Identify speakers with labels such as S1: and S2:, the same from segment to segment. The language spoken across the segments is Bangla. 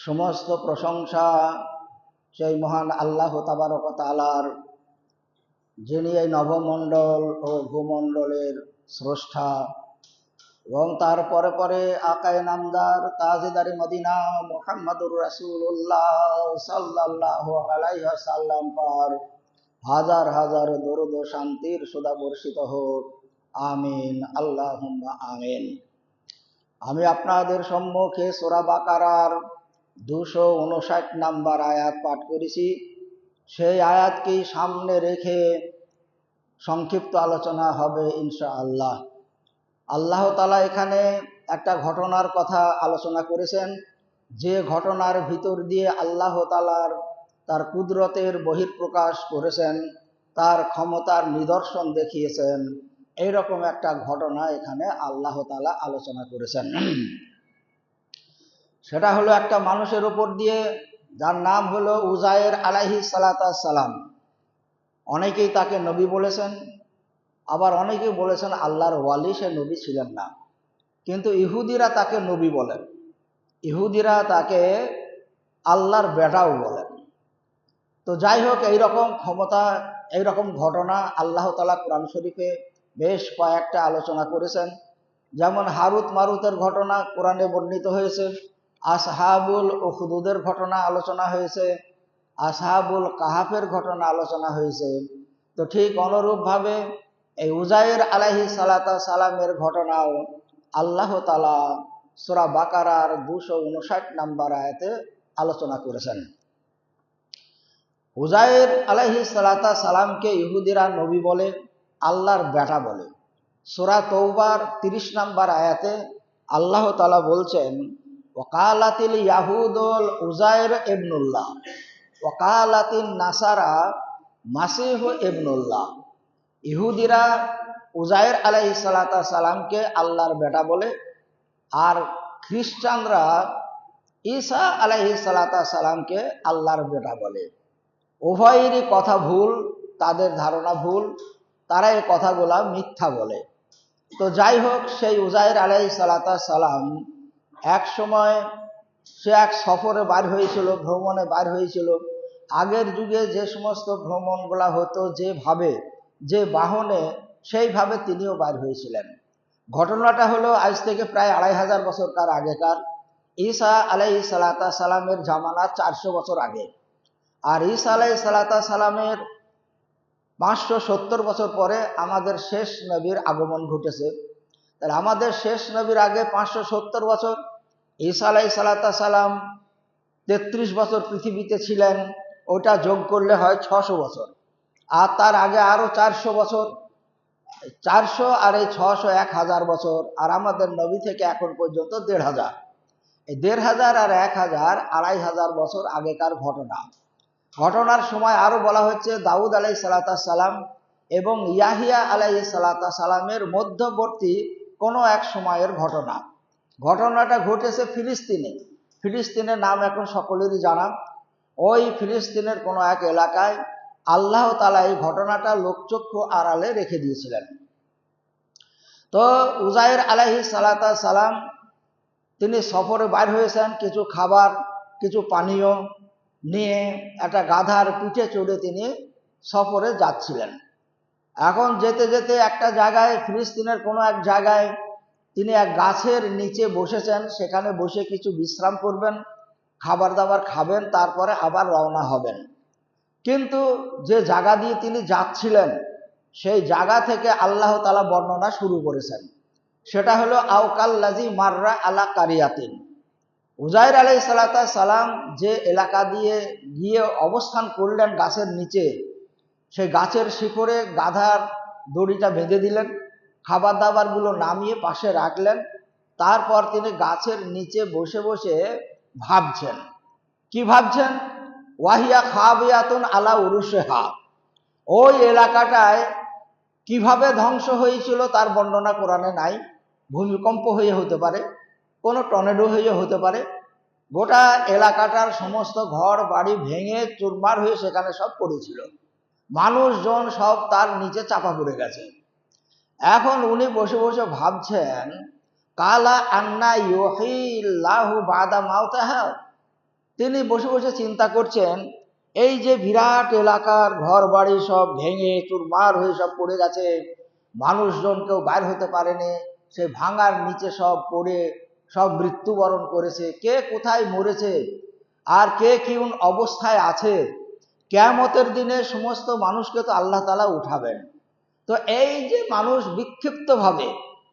S1: সমস্ত প্রশংসা সেই মহান আল্লাহ তাবারক ওয়া তাআলার, যিনি এই নভমণ্ডল ও ভূমণ্ডলের স্রষ্টা এবং তার পরে পরে আকায়ে নামদার তাজদারে মদিনা মুহাম্মদুর রাসূলুল্লাহ সাল্লাল্লাহু আলাইহি ওয়াসাল্লাম পর হাজার হাজার দরুদ ও শান্তির সুধা বর্ষিত হোক। আমিন, আল্লাহুম্মা আমিন। আমি আপনাদের সম্মুখে সূরা বাকারার 259 নম্বর আয়াত পাঠ করেছি। সেই আয়াতকেই সামনে রেখে সংক্ষিপ্ত আলোচনা হবে ইনশাআল্লাহ। আল্লাহ তাআলা এখানে একটা ঘটনার কথা আলোচনা করেছেন, যে ঘটনার ভিতর দিয়ে আল্লাহ তাআলার তার কুদরতের বহিঃপ্রকাশ করেছেন, তার ক্ষমতার নিদর্শন দেখিয়েছেন। এইরকম একটা ঘটনা এখানে আল্লাহ তাআলা আলোচনা করেছেন। সেটা হলো একটা মানুষের উপর দিয়ে, যার নাম হলো উজায়ের আলাইহিস সালাম। অনেকেই তাকে নবী বলেছেন, আবার অনেকেই বলেছেন আল্লাহর ওয়ালি, সে নবী ছিলেন না। কিন্তু ইহুদিরা তাকে নবী বলেন, ইহুদিরা তাকে আল্লাহর বেটাও বলেন। তো যাই হোক, এইরকম ক্ষমতা, এইরকম ঘটনা আল্লাহ তাআলা কোরআন শরীফে বেশ কয়েকটা আলোচনা করেছেন। যেমন হারুত মারুতের ঘটনা কোরআনে বর্ণিত হয়েছে, আসহাবুল উখদুদের ঘটনা আলোচনা হয়েছে, আসহাবুল কাহাফের ঘটনা আলোচনা হয়েছে। তো ঠিক অনুরূপভাবে এই উজায়ের আলাইহিস সালামের ঘটনাও আল্লাহ তাআলা সূরা বাকারার 259 নম্বর আয়াতে আলোচনা করেছেন। উজায়ের আলাইহিস সালামকে ইহুদিরা নবী বলে, আল্লাহর বেটা বলে। সূরা তওবার 30 নম্বর আয়াতে আল্লাহ তাআলা বলছেন, ওয়াকালাতিল ইয়াহুদুল উজায়ের ইবনুল্লাহ ওয়াকালাতিন নাসারা মাসিহ ইবনুল্লাহ। ইহুদিরা উজায়ের আলাইহিস সালামকে আল্লাহর বেটা বলে, আর খ্রিস্টানরা ঈসা আলাইহিস সালামকে আল্লাহর বেটা বলে। উভয়েরই কথা ভুল, তাদের ধারণা ভুল, তারা এই কথাগুলা মিথ্যা বলে। তো যাই হোক, সেই উজায়ের আলাইহিস সালাম এক সময় সে এক সফরে বার হয়েছিল, ভ্রমণে বার হয়েছিল। আগের যুগে যে সমস্ত ভ্রমণগুলা হতো যেভাবে, যে বাহনে, সেইভাবে তিনিও বার হয়েছিলেন। ঘটনাটা হলো আজ থেকে প্রায় 2500 বছরকার আগেকার। ঈসা আলাইহিস সালামের জামানার 400 বছর আগে। আর ঈসা আলাইহিস সালামের 570 বছর পরে আমাদের শেষ নবীর আগমন ঘটেছে। তাহলে আমাদের শেষ নবীর আগে 570 বছর, ঈসা আলাইহিস সালাম 33 বছর পৃথিবীতে ছিলেন, ওটা যোগ করলে হয় 600 বছর। আর তার আগে আরো 400 বছর, 400 আর এই 600 1000 বছর। আর আমাদের নবী থেকে এখন পর্যন্ত 1500। এই 1500 আর 1000 2500 বছর আগেকার ঘটনা। ঘটনার সময় আরো বলা হচ্ছে দাউদ আলাইহিস সালাম এবং ইয়াহিয়া আলাইহিস সালামের মধ্যবর্তী কোনো এক সময়ের ঘটনা। ঘটনাটা ঘটেছে ফিলিস্তিনে। ফিলিস্তিনের নাম এখন সকলেরই জানা। ওই ফিলিস্তিনের কোনো এক এলাকায় আল্লাহ তাআলা এই ঘটনাটা লোকচক্ষু আড়ালে রেখে দিয়েছিলেন। তো উজায়ের আলাইহিস সালাম তিনি সফরে বাইর হয়েছেন, কিছু খাবার, কিছু পানীয় নিয়ে একটা গাধার পিঠে চড়ে তিনি সফরে যাচ্ছিলেন। এখন যেতে যেতে একটা জায়গায়, ফিলিস্তিনের কোনো এক জায়গায় তিনি এক গাছের নিচে বসেছেন। সেখানে বসে কিছু বিশ্রাম করবেন, খাবার দাবার খাবেন, তারপরে আবার রওনা হবেন। কিন্তু যে জায়গা দিয়ে তিনি যাচ্ছিলেন, সেই জায়গা থেকে আল্লাহ তাআলা বর্ণনা শুরু করেছেন। সেটা হলো আওকাল্লাযী মাররা আলা কারিয়াতিন। উজায়ের আলাইহিস সালাম যে এলাকা দিয়ে গিয়ে অবস্থান করলেন গাছের নিচে, সেই গাছের শিকড়ে গাধার দড়িটা বেঁধে দিলেন, খাবার দাবারগুলো নামিয়ে পাশে রাখলেন। তারপর তিনি গাছের নিচে বসে বসে ভাবছেন। কি ভাবছেন? ওয়াহিয়া খাবিয়াতুন আলা উরুশিহা। ওই এলাকাটায় কিভাবে ধ্বংস হয়েছিল তার বর্ণনা কোরআনে নাই। ভূমিকম্প হয়ে হতে পারে, কোনো টর্নেডো হয়ে হতে পারে। গোটা এলাকাটার সমস্ত ঘর বাড়ি ভেঙে চুরমার হয়ে সেখানে সব পড়েছিল, মানুষজন সব তার নিচে চাপা পড়ে গেছে। এখন উনি বসে বসে ভাবছেন, কালা আন্না ইউহিল্লাহু বাদা মাউতাহা। তিনি বসে বসে চিন্তা করছেন, এই যে বিরাট এলাকার ঘর বাড়ি সব ভেঙে চুরমার হয়ে সব পড়ে গেছে, মানুষজন কেউ বাইর হতে পারেনি, সে ভাঙার নিচে সব পড়ে সব মৃত্যুবরণ করেছে, কে কোথায় মরেছে আর কে কোন অবস্থায় আছে। কিয়ামতের দিনে সমস্ত মানুষকে তো আল্লাহ তাআলা উঠাবেন। তো এই যে মানুষ বিক্ষিপ্তভাবে,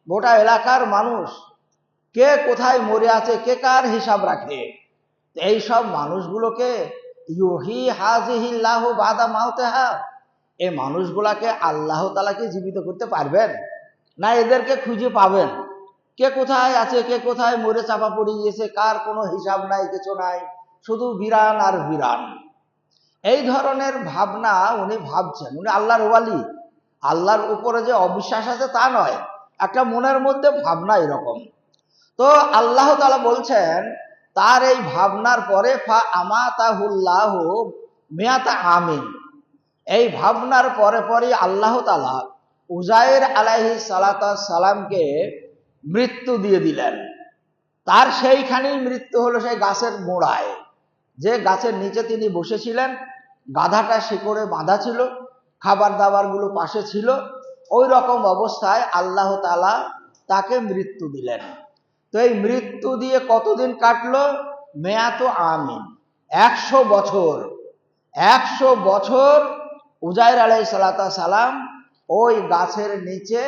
S1: গোটা এলাকার মানুষ কে কোথায় মরে আছে, কে কার হিসাব রাখে, এই সব মানুষগুলোকে ইউহি হাজিহিল্লাহু বাদা মাউতিহা, এই মানুষগুলাকে আল্লাহ তাআলা কি জীবিত করতে পারবেন? না এদেরকে খুঁজে পাবেন? কে কোথায় আছে, কে কোথায় মরে চাপা পড়ে গিয়েছে, কার কোনো হিসাব নাই, কিছু নাই, শুধু বিরান আর বিরান। এই ধরনের ভাবনা উনি ভাবছেন। উনি আল্লাহর ওয়ালি, আল্লাহর উপরে যে অবিশ্বাস আছে তা নয়, একটা মনের মধ্যে ভাবনা এরকম। তো আল্লাহ তাআলা বলছেন, তার এই ভাবনার পরে ফা আমাতাহুল্লাহ মিয়াতা আমিন, এই ভাবনার পরে পরে আল্লাহ তাআলা উজাইর আলাইহিস সালামকে মৃত্যু দিয়ে দিলেন। তার সেইখানেই মৃত্যু হলো, সেই গাছের গোড়ায়, যে গাছের নিচে তিনি বসেছিলেন, গাধাটা শিকড়ে বাঁধা ছিল, খাবার দাবারগুলো পাশে ছিল, ওই রকম অবস্থায় আল্লাহ তাআলা তাকে মৃত্যু দিলেন। তো এই মৃত্যু দিয়ে কতদিন কাটলো? মেয়াতো আমিন, 100 বছর। 100 বছর উজাইর আলাইহিস সালাম ওই গাছের নিচে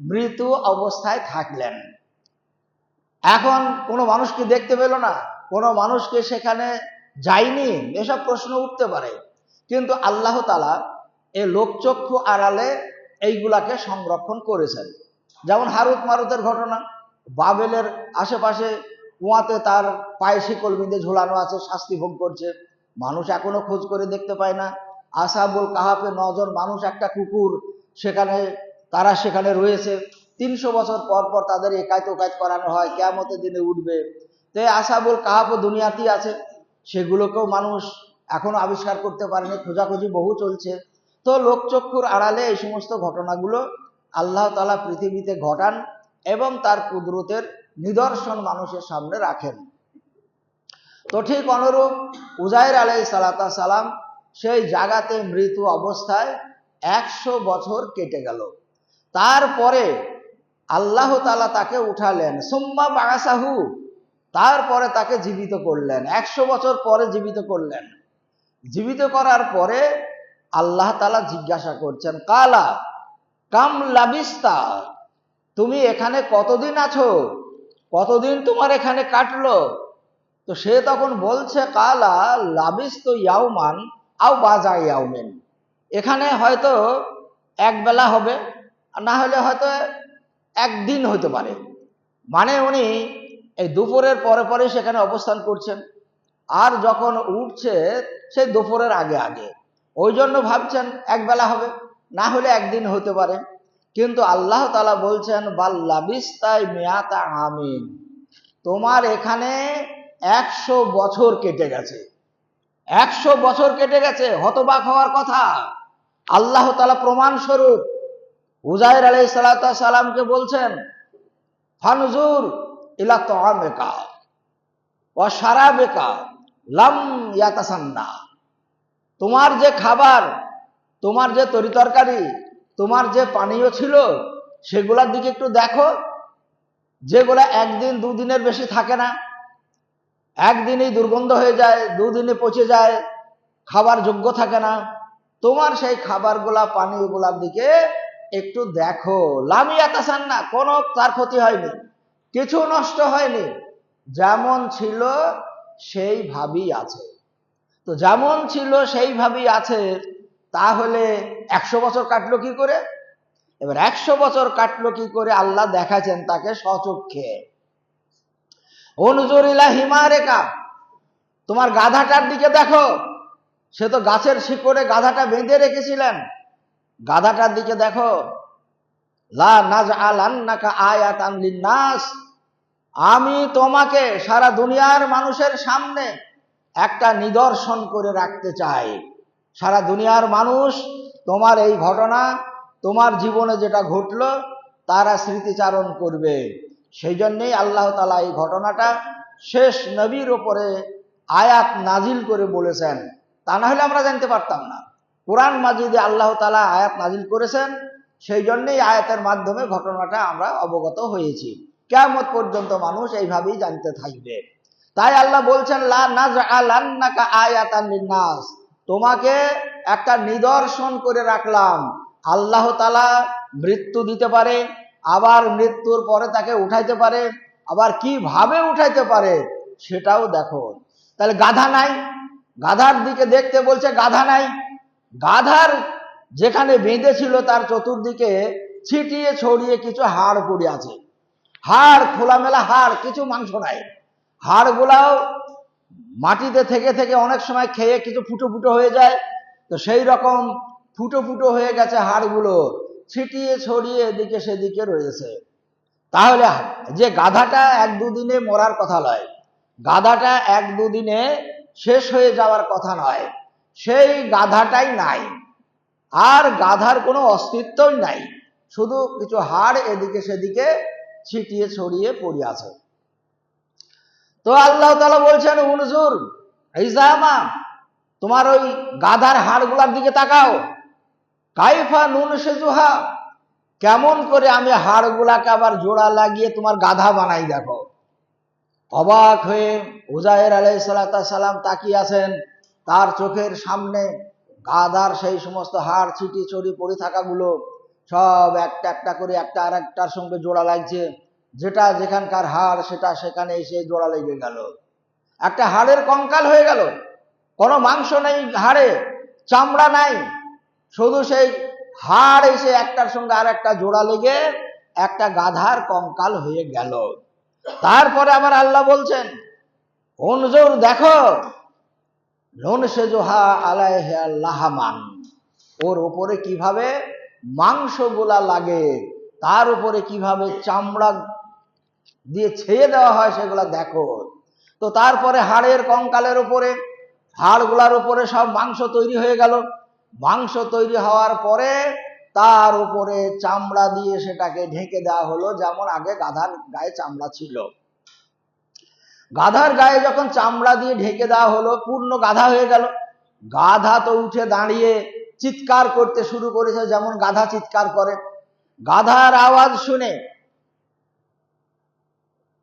S1: মৃত অবস্থায় থাকলেন। এখন কোনো মানুষকে দেখতে পেল না, কোনো মানুষকে সেখানে যায়নি, এসব প্রশ্ন উঠতে পারে, কিন্তু আল্লাহ তাআলা এই লোকচক্ষু আড়ালে এইগুলাকে সংরক্ষণ করেছেন। যেমন হারুত মারুতের ঘটনা, বাবেলের আশেপাশে কুয়াতে তার পায়ে শিকল বিঁধে ঝোলানো আছে, শাস্তি ভোগ করছে, মানুষ এখনো খোঁজ করে দেখতে পায় না। আসহাবুল কাহাফে 9 জন মানুষ, একটা কুকুর, সেখানে তারা সেখানে রয়েছে, 300 বছর পর পর তাদের একায়েত ওকায়েত করানো হয়, কিয়ামতের দিনে উঠবে। তো এই আসহাবুল কাহাফও দুনিয়াতেই আছে, সেগুলোকেও মানুষ এখনো আবিষ্কার করতে পারেনি, খোঁজাখুঁজি বহু চলছে। তো লোকচক্ষুর আড়ালে এই সমস্ত ঘটনাগুলো আল্লাহ তাআলা পৃথিবীতে ঘটান এবং তার কুদরতের নিদর্শন মানুষের সামনে রাখেন। তো ঠিক অনুরূপ উজাইর আলাইহিস সালাম সেই জায়গাতে মৃত অবস্থায় 100 বছর কেটে গেল। তারপরে আল্লাহ তাআলা তাকে উঠালেন, সুম্মা বাআসাহু, তারপরে তাকে জীবিত করলেন, 100 বছর পরে জীবিত করলেন। জীবিত করার পরে আল্লাহ তাআলা জিজ্ঞাসা করছেন, কালা কাম লাবিস্তা, তুমি এখানে কতদিন আছো, কতদিন তোমার এখানে কাটলো? তো সে তখন বলছে, কালা লাবিস্তু ইয়াউমান আও বাজা ইয়াউমিন, এখানে হয়তো এক বেলা হবে, না হলে হয়তো একদিন হতে পারে। মানে উনি এই দুপুরের পরে পরে সেখানে অবস্থান করছেন, আর যখন উঠছে সেই দুপুরের আগে আগে, ওই জন্য ভাবছেন এক বেলা হবে, না হলে একদিন হতে পারে। কিন্তু আল্লাহ তাআলা বলছেন, বাল্লাবিস্তাই মিয়াতা আমিন, তোমার এখানে 100 বছর কেটে গেছে। 100 বছর কেটে গেছে, হতবাক হওয়ার কথা। আল্লাহ তাআলা প্রমাণ স্বরূপ উজাইর আলাইহিস সালামকে বলছেন, ফানজুর ইলা তাআমিকা ওয়া শারাবিকা লাম ইয়াতাসান্না, তোমার যে খাবার, তোমার যে তরিতরকারি, তোমার যে পানীয় ছিল, সেগুলোর দিকে একটু দেখো, যেগুলা একদিন দুদিনের বেশি থাকে না, একদিনেই দুর্গন্ধ হয়ে যায়, দুদিনে পচে যায়, খাবার যোগ্য থাকে না। তোমার সেই খাবারগুলা, পানীয়গুলার দিকে একটু দেখো। লামিয়াতাসান্না, কোনো তার ক্ষতি হয়নি, কিছু নষ্ট হয়নি, যেমন ছিল সেইভাবেই আছে। তো যেমন ছিল সেইভাবেই আছে, তাহলে 100 বছর কাটলো কি করে? এবার 100 বছর কাটলো কি করে আল্লাহ দেখাচ্ছেন তাকে স্বচক্ষে। অনুজুর ইলা হিমারেকা, তোমার গাধাটার দিকে দেখো, সে তো গাছের শিকড়ে গাধাটা বেঁধে রেখেছিলেন, গাধাটার দিকে দেখো। লা নাজআলান্নাকা আয়াতান লিন্নাস, আমি তোমাকে সারা দুনিয়ার মানুষের সামনে একটা নিদর্শন করে রাখতে চাই। সারা দুনিয়ার মানুষ তোমার এই ঘটনা, তোমার জীবনে যেটা ঘটলো, তারা স্মৃতিচারণ করবে। সেই জন্যেই আল্লাহ তাআলা এই ঘটনাটা শেষ নবীর উপরে আয়াত নাজিল করে বলেছেন, তা না হলে আমরা জানতে পারতাম না। কোরআন মাজিদে আল্লাহ তাআলা আয়াত নাজিল করেছেন, সেই জন্যই আয়াতের মাধ্যমে ঘটনাটা আমরা অবগত হয়েছি। কিয়ামত পর্যন্ত মানুষ এইভাবেই জানতে থাকবে। তাই আল্লাহ বলছেন, লা নাজআলান্নাকা আয়াতান লিন্নাস, তোমাকে একটা নিদর্শন করে রাখলাম। আল্লাহ তাআলা মৃত্যু দিতে পারে, আবার মৃত্যুর পরে তাকে উঠাইতে পারে, আবার কিভাবে উঠাইতে পারে সেটাও দেখো। তাহলে গাধা নাই, গাধার দিকে দেখতে বলছে, গাধা নাই। গাধার যেখানে বেঁধে ছিল তার চতুর্দিকে ছিটিয়ে ছড়িয়ে কিছু হাড় পড়ে আছে, হাড়, খোলামেলা হাড়, কিছু মাংস নাই। হাড়গুলাও মাটিতে থেকে থেকে অনেক সময় খেয়ে কিছু ফুটো ফুটো হয়ে যায়, তো সেই রকম ফুটো ফুটো হয়ে গেছে হাড়গুলো, ছিটিয়ে ছড়িয়ে এদিকে সেদিকে রয়েছে। তাহলে যে গাধাটা এক দুদিনে মরার কথা নয়, গাধাটা এক দুদিনে শেষ হয়ে যাওয়ার কথা নয়, সেই গাধাটাই নাই, আর গাধার কোনো অস্তিত্বই নাই, শুধু কিছু হাড় এদিকে সেদিকে ছিটিয়ে ছড়িয়ে পড়ে আছে। তো আল্লাহ তাআলা বলছেন, উনজুর ইজামা, তোমার ওই গাধার হাড়গুলার দিকে তাকাও, কাইফা নুনশিজুহা, কেমন করে আমি হাড়গুলাকে আবার জোড়া লাগিয়ে তোমার গাধা বানাই দেখো। অবাক হয়ে উজায়ের আলাইহিস সালাম তাকিয়ে আছেন, তার চোখের সামনে গাধার সেই সমস্ত হাড় ছিটি ছড়ি পড়ে থাকাগুলো সব একটা একটা করে একটা আর একটার সঙ্গে জোড়া লাগছে, যেটা যেখানকার হাড় সেটা সেখানে এসে জোড়া লেগে গেল, একটা হাড়ের কঙ্কাল হয়ে গেল। কোনো মাংস নেই হাড়ে, চামড়া নাই, শুধু সেই হাড় এসে একটার সঙ্গে আর একটা জোড়া লেগে একটা গাধার কঙ্কাল হয়ে গেল। তারপরে আবার আল্লাহ বলছেন, উনজুর দেখো, নুনশিজুহা আলাইহা লাহামান, ওর উপরে কিভাবে মাংসগুলা লাগে, তার উপরে কিভাবে চামড়া দিয়ে ছেয়ে দেওয়া হয় সেগুলা দেখো। তো তারপরে হাড়ের কঙ্কালের উপরে, হাড়গুলার উপরে সব মাংস তৈরি হয়ে গেল। মাংস তৈরি হওয়ার পরে তার উপরে চামড়া দিয়ে সেটাকে ঢেকে দেওয়া হলো, যেমন আগে গাধার গায়ে চামড়া ছিল। গাধার গায়ে যখন চামড়া দিয়ে ঢেকে দেওয়া হলো, পূর্ণ গাধা হয়ে গেল। গাধা তো উঠে দাঁড়িয়ে চিৎকার করতে শুরু করেছে, যেমন গাধা চিৎকার করে। গাধার আওয়াজ শুনে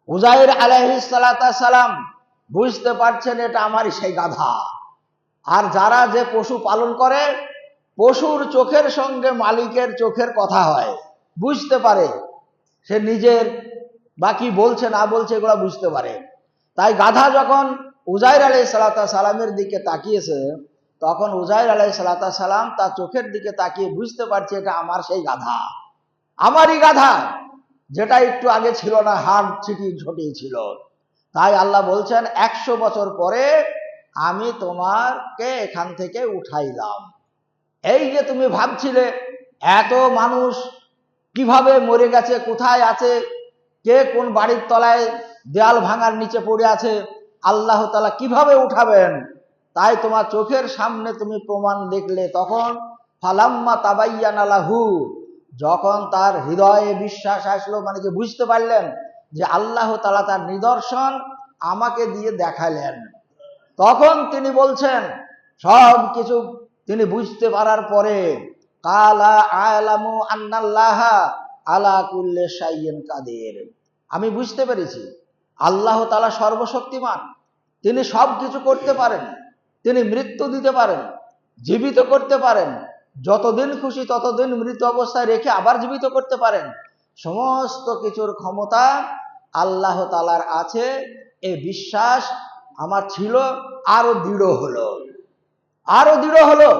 S1: উজাইর আলাইহিস সালাম বুঝতে পারছেন এটা আমারই সেই গাধা। আর যারা যে পশু পালন করে, পশুর চোখের সঙ্গে মালিকের চোখের কথা হয়, বুঝতে পারে সে নিজের বা কি বলছে না বলছে এগুলো বুঝতে পারে। তাই গাধা যখন উজাইর আলাইহিস সালামের দিকে তাকিয়েছে, তখন উজাইর আলাইহিস সালাম তার চোখের দিকে তাকিয়ে বুঝতে পারছে এটা আমার সেই গাধা, আমারই গাধা, যেটা একটু আগে ছিল না, হাড় ছিটিয়ে ছটিয়ে ছিল। তাই আল্লাহ বলছেন, 100 বছর পরে আমি তোমাকে এখান থেকে উঠাইলাম। এই যে তুমি ভাবছিলে এত মানুষ কিভাবে মরে গেছে, কোথায় আছে, কে কোন বাড়ির তলায় দেয়াল ভাঙার নিচে পড়ে আছে, আল্লাহ তাআলা কিভাবে উঠাবেন, তাই তোমার চোখের সামনে তুমি প্রমাণ দেখলে। তখন ফালাম্মা তাবাইয়ানা লাহু, যখন তার হৃদয়ে বিশ্বাস আসলো, মানে যে বুঝতে পারলেন যে আল্লাহ তাআলা তার নিদর্শন আমাকে দিয়ে দেখালেন, তখন তিনি বলছেন, সব কিছু তিনি বুঝতে পারার পরে, কালা আ'লামু আন্নাল্লাহা আলা কুল্লি শাইইন কাদির, আমি বুঝতে পেরেছি আল্লাহ তাআলা সর্বশক্তিমান, তিনি সব কিছু করতে পারেন, তিনি মৃত্যু দিতে পারেন, জীবিত করতে পারেন, যতদিন খুশি ততদিন মৃত অবস্থায় রেখে আবার জীবিত করতে পারেন। সমস্ত কিছুর ক্ষমতা আল্লাহ তাআলার আছে। এই বিশ্বাস আমার ছিল, আরো দৃঢ় হলো, আরো দৃঢ় হলো।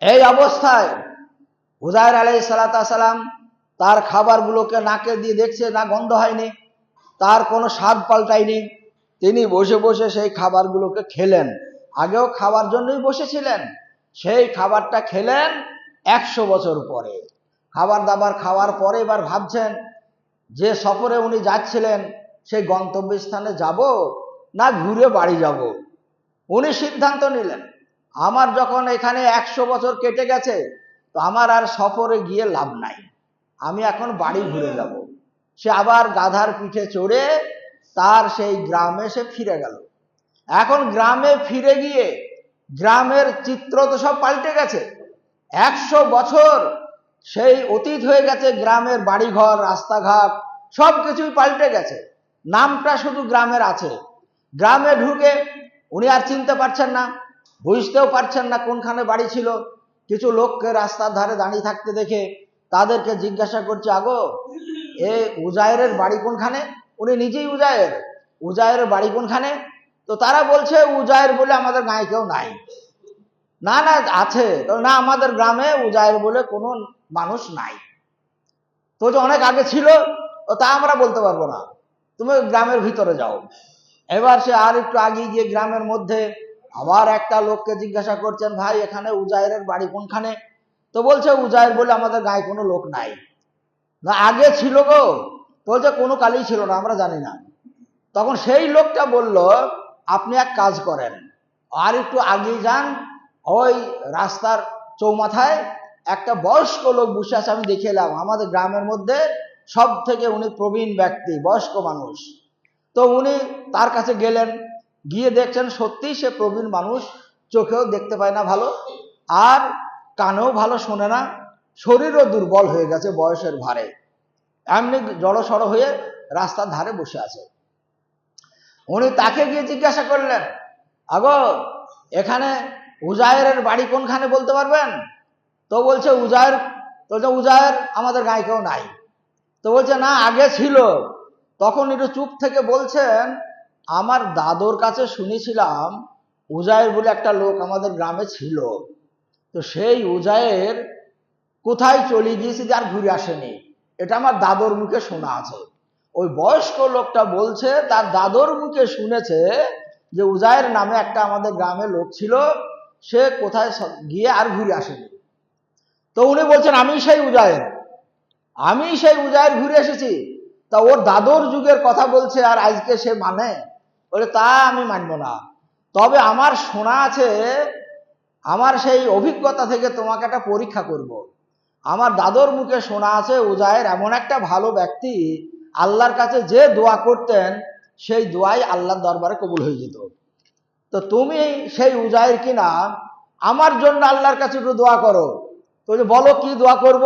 S1: এই অবস্থায় উজাইর আলাইহিস সালাম তার খাবারগুলোকে নাকে দিয়ে দেখছে, না গন্ধ হয়নি, তার কোনো স্বাদ পাল্টায়নি। তিনি বসে বসে সেই খাবারগুলোকে খেলেন। আগেও খাওয়ার জন্যই বসেছিলেন, সেই খাবারটা খেলেন 100 বছর পরে। খাবার দাবার খাওয়ার পরে এবার ভাবছেন যে সফরে উনি যাচ্ছিলেন সেই গন্তব্যস্থানে যাব না ঘুরে বাড়ি যাব। উনি সিদ্ধান্ত নিলেন, আমার যখন এখানে 100 বছর কেটে গেছে, তো আমার আর সফরে গিয়ে লাভ নাই, আমি এখন বাড়ি ঘুরে যাব। সে আবার গাধার পিঠে চড়ে তার সেই গ্রামে সে ফিরে গেল। এখন গ্রামে ফিরে গিয়ে গ্রামের চিত্র তো সব পাল্টে গেছে। 100 বছর সেই অতীত হয়ে গেছে, গ্রামের বাড়িঘর রাস্তাঘাট সব কিছুই পাল্টে গেছে, নামটা শুধু গ্রামের আছে। গ্রামে ঢুকে উনি আর চিনতে পারছেন না, বুঝতেও পারছেন না কোনখানে বাড়ি ছিল। কিছু লোককে রাস্তার ধারে দাঁড়িয়ে থাকতে দেখে তাদেরকে জিজ্ঞাসা করছে, আগো এ উজায়ের বাড়ি কোনখানে? উনি নিজেই উজায়ের, উজায়ের বাড়ি কোনখানে? তো তারা বলছে উজায়ের বলে আমাদের গায়ে কেউ নাই। না না আছে, না আমাদের গ্রামে উজায়ের বলে কোনো মানুষ নাই। তো যে অনেক আগে ছিল তা আমরা বলতে পারবো না, তুমি গ্রামের ভিতরে যাও। এবার সে আর একটু আগে গিয়ে গ্রামের মধ্যে আবার একটা লোককে জিজ্ঞাসা করছেন, ভাই এখানে উজায়ের বাড়ি কোনখানে? তো বলছে উজায়ের বলে আমাদের গায়ে কোনো লোক নাই। না আগে ছিল গো? বলছে কোনো কালেই ছিল না, আমরা জানি না। তখন সেই লোকটা বলল, আপনি এক কাজ করেন, আর একটু আগে যান, ওই রাস্তার চৌমাথায় একটা বয়স্ক লোক বসে আছে, আমি দেখে এলাম আমাদের গ্রামের মধ্যে সব থেকে উনি প্রবীণ ব্যক্তি, বয়স্ক মানুষ। তো উনি তার কাছে গেলেন, গিয়ে দেখছেন সত্যি সে প্রবীণ মানুষ, চোখেও দেখতে পায় না ভালো, আর কানেও ভালো শোনে না, শরীরও দুর্বল হয়ে গেছে বয়সের ভারে, এমনি জড়সড় হয়ে রাস্তার ধারে বসে আছে। উনি তাকে গিয়ে জিজ্ঞাসা করলেন, আগো এখানে উজায়ের বাড়ি কোনখানে বলতে পারবেন? তো বলছে উজায়ের, তো উজায়ের আমাদের গায়ে কেউ নাই। তো বলছে না আগে ছিল। তখন একটু চুপ থেকে বলছেন, আমার দাদুর কাছে শুনেছিলাম উজায়ের বলে একটা লোক আমাদের গ্রামে ছিল, তো সেই উজায়ের কোথায় চলে গিয়েছে যে আর ঘুরে আসেনি, এটা আমার দাদুর মুখে শোনা আছে। ওই বয়স্ক লোকটা বলছে তার দাদুর মুখে শুনেছে যে উজায়ের নামে একটা আমাদের গ্রামে লোক ছিল, সে কোথায় গিয়ে আর ঘুরে আসেনি। তো উনি বলছেন আমি সেই উজায়ের, আমি সেই উজায়ের ঘুরে এসেছি। তা ওর দাদুর যুগের কথা বলছে আর আজকে সে মানে? বলে তা আমি মানব না, তবে আমার শোনা আছে, আমার সেই অভিজ্ঞতা থেকে তোমাকে একটা পরীক্ষা করব। আমার দাদুর মুখে শোনা আছে উজায়ের এমন একটা ভালো ব্যক্তি, আল্লাহর কাছে যে দোয়া করতেন সেই দোয়াই আল্লাহর দরবারে কবুল হয়ে যেত। তো তুমি সেই উজায়ের কিনা, আমার জন্য আল্লাহর কাছে একটু দোয়া করো। তো বলো কি দোয়া করব?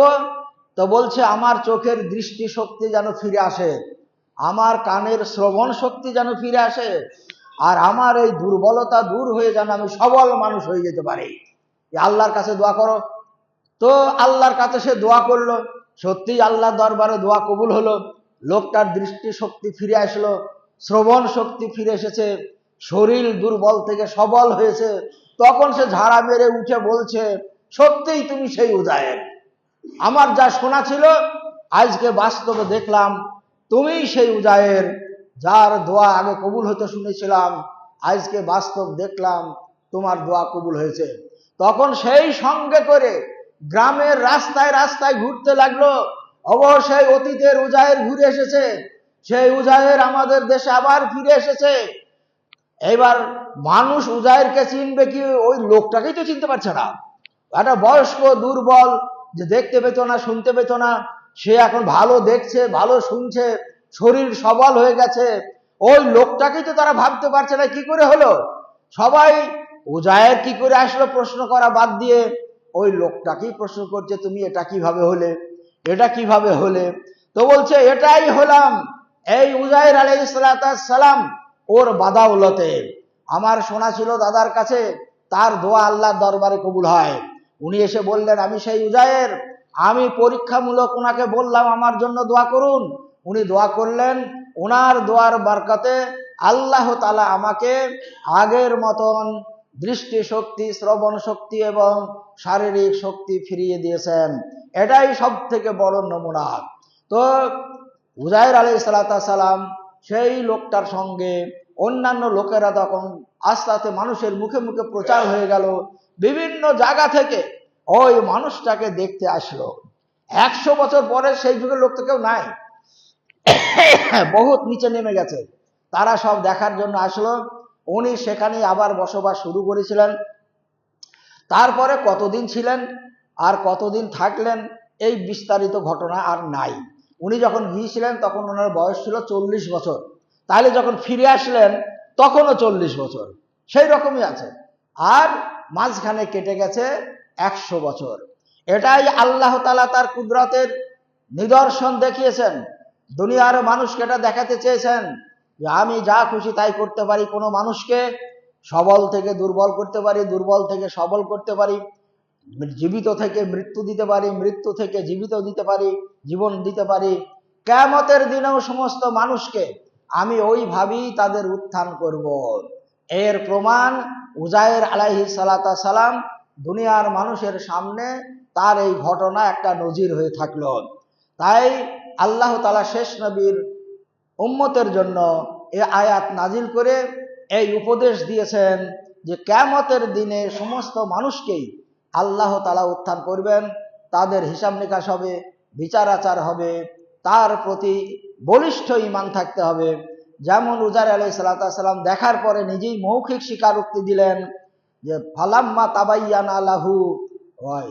S1: তো বলছে আমার চোখের দৃষ্টি শক্তি যেন ফিরে আসে, আমার কানের শ্রবণ শক্তি যেন ফিরে আসে, আর আমার এই দুর্বলতা দূর হয়ে যেন আমি সবল মানুষ হয়ে যেতে পারি, আল্লাহর কাছে দোয়া করো। তো আল্লাহর কাছে সে দোয়া করলো, সত্যি আল্লাহর দরবারে দোয়া কবুল হলো, লোকটার দৃষ্টি শক্তি ফিরে আসলো, শ্রবণ শক্তি ফিরে এসেছে, শরীর দুর্বল থেকে সবল হয়েছে। তখন সে ঝাড়া মেরে উঠে বলছে, সত্যিই তুমি সেই উজায়ের, আমার যা শোনা ছিল আজকে বাস্তবে দেখলাম তুমিই সেই উজায়ের, যার দোয়া আগে কবুল হতে শুনেছিলাম, আজকে বাস্তব দেখলাম তোমার দোয়া কবুল হয়েছে। তখন সেই সঙ্গে করে গ্রামের রাস্তায় রাস্তায় ঘুরতে লাগলো, অবশ্যই অতীতের উজায়ের ঘুরে এসেছে, সেই উজায়ের আমাদের দেশে আবার ফিরে এসেছে। এবার মানুষ উজায়েরকে চিনবে কি? ওই লোকটাকেই তো চিনতে পারছে না, একটা বয়স্ক দুর্বল, যে দেখতে পেত না শুনতে পেত না, সে এখন ভালো দেখছে ভালো শুনছে, শরীর সবল হয়ে গেছে, ওই লোকটাকেই তো তারা ভাবতে পারছে না কি করে হলো। সবাই উজায়ের কি করে আসলো প্রশ্ন করা বাদ দিয়ে ওই লোকটাকেই প্রশ্ন করছে, তুমি এটা কিভাবে হলে, এটা কিভাবে হলে? তো বলছে এটাই হলাম এই উজায়ের আলাইহিস সালাম, ওর বাদাউলতে। আমার শোনা ছিল দাদার কাছে তার দোয়া আল্লাহর দরবারে কবুল হয়। উনি এসে বললেন আমি সেই উজায়ের, আমি পরীক্ষামূলক ওনাকে বললাম আমার জন্য দোয়া করুন, উনি দোয়া করলেন, ওনার দোয়ার বরকতে আল্লাহ তাআলা আমাকে আগের মতন দৃষ্টি শক্তি, শ্রবণ শক্তি এবং শারীরিক শক্তি ফিরিয়ে দিয়েছেন। এটাই সব থেকে বড় নমুনা। তো উজায়ের আলাইহিস সালাম সেই লোকটার সঙ্গে অন্যান্য লোকেরা তখন আস্তে আস্তে মানুষের মুখে মুখে প্রচার হয়ে গেল, বিভিন্ন জায়গা থেকে ওই মানুষটাকে দেখতে আসলো। 100 বছর পরে সেই যুগের লোক তো কেউ নাই, বহুত নিচে নেমে গেছে, তারা সব দেখার জন্য আসলো। উনি সেখানে আবার বসবাস শুরু করেছিলেন। তারপরে কতদিন ছিলেন আর কতদিন থাকলেন এই বিস্তারিত ঘটনা আর নাই। উনি যখন গিয়েছিলেন তখন ওনার বয়স ছিল 40 বছর, তাহলে যখন ফিরে আসলেন তখনও 40 বছর সেই রকমই আছে। আর মাঝখানে কেটে গেছে 100 বছর। এটাই আল্লাহ তাআলা তার কুদরতের নিদর্শন দেখিয়েছেন। দুনিয়ার মানুষকে এটা দেখাতে চেয়েছেন যে আমি যা খুশি তাই করতে পারি। কোনো মানুষকে সবল থেকে দুর্বল করতে পারি, দুর্বল থেকে সবল করতে পারি, জীবিত থেকে মৃত্যু দিতে পারি, মৃত্যু থেকে জীবিত দিতে পারি, জীবন দিতে পারি। কিয়ামতের দিনেও সমস্ত মানুষকে আমি ওইভাবেই তাদের উত্থান করব। এর প্রমাণ উজায়ের আলাইহিস সালাম দুনিয়ার মানুষের সামনে তার এই ঘটনা একটা নজির হয়ে থাকলো। তাই আল্লাহ তাআলা শেষ নবীর উম্মতের জন্য এ আয়াত নাজিল করে এই উপদেশ দিয়েছেন যে কিয়ামতের দিনে সমস্ত মানুষকেই আল্লাহ তাআলা উত্থান করবেন, তাদের হিসাব নিকাশ হবে, বিচার আচার হবে, তার প্রতি বলিষ্ঠ ঈমান থাকতে হবে। যেমন উজার আলাইহিস সালাম দেখার পরে নিজেই মৌখিক স্বীকারোক্তি দিলেন যে ফালাম্মা তাবাইয়ানা লাহু ওয়াই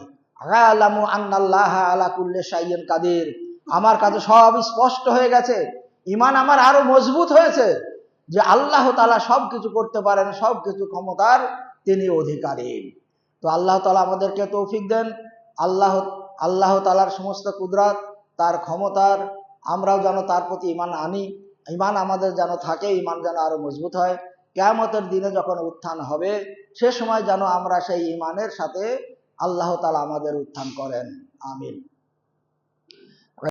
S1: আ'লামু আন্নাল্লাহা আলা কুল্লি শাইইন কাদির, আমার কাছে সব স্পষ্ট হয়ে গেছে, ঈমান আমার আরো মজবুত হয়েছে যে আল্লাহ তাআলা সবকিছু করতে পারেন, সবকিছু ক্ষমতার তিনি অধিকারী। তো আল্লাহ তাআলা আমাদেরকে তৌফিক দেন। আল্লাহ তাআলার সমস্ত কুদরত, তার ক্ষমতার আমরাও যেন তার প্রতি ঈমান আনি, ঈমান আমাদের যেন থাকে, ঈমান যেন আরো মজবুত হয়। কিয়ামতের দিনে যখন উত্থান হবে সে সময় যেন আমরা সেই ঈমানের সাথে আল্লাহ তাআলা আমাদের উত্থান করেন। আমিন।